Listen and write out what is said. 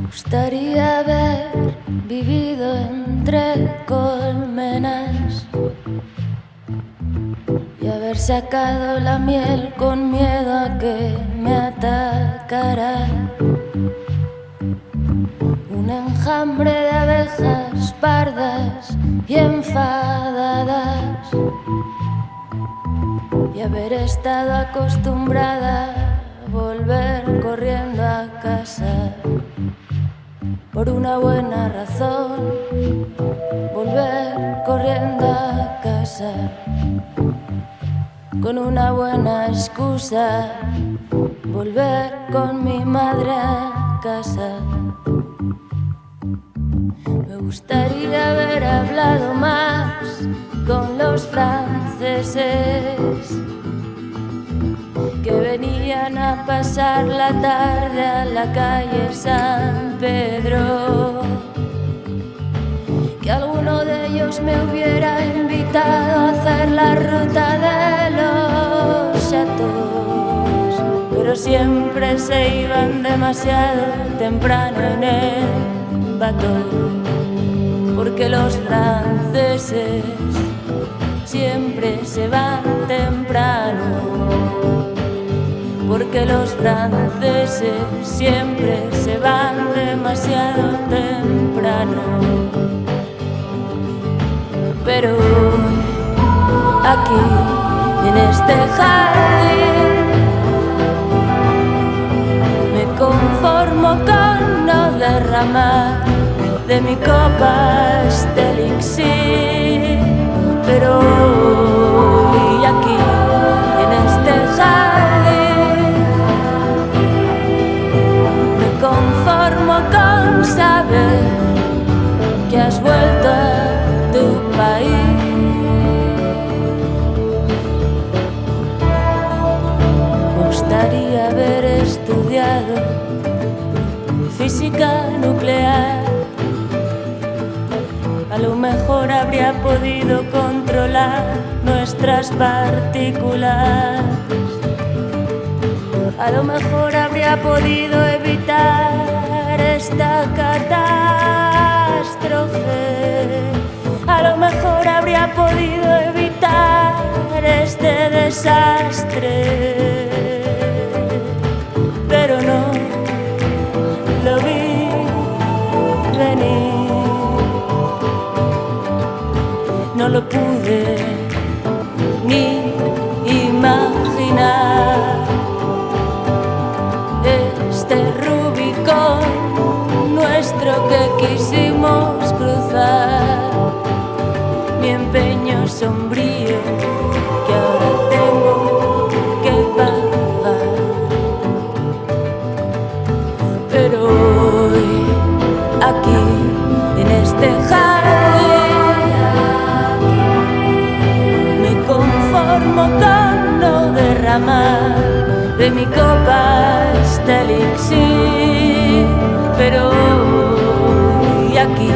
Gustaría haber vivido entre colmenas y haber sacado la miel con miedo a que me atacara un enjambre de abejas pardas y enfadadas, y haber estado acostumbrada a volver corriendo a casa por una buena razón, volver corriendo a casa con una buena excusa, volver con mi madre a casa. Me gustaría haber hablado más con los franceses que venían a pasar la tarde a la calle San Pedro, que alguno de ellos me hubiera invitado a hacer la ruta de los chateaux, pero siempre se iban demasiado temprano en el bateau, porque los franceses siempre se van temprano, porque los franceses siempre se van demasiado temprano. Pero hoy, aquí, en este jardín, me conformo con no derramar de mi copa este elixir. Pero hoy, aquí, en este jardín, me conformo con saber que has vuelto a tu país. Me gustaría haber estudiado física nuclear. A lo mejor habría podido controlar nuestras partículas. A lo mejor habría podido evitar esta catástrofe. A lo mejor habría podido evitar este desastre. Pero no lo vi venir. No lo pude ni imaginar. Este Rubicón nuestro que quisimos cruzar, mi empeño sombrío que ahora tengo que pagar. Pero hoy, aquí, en este jardín, me conformo con no derramar de mi copa este elixir. Pero hoy, aquí,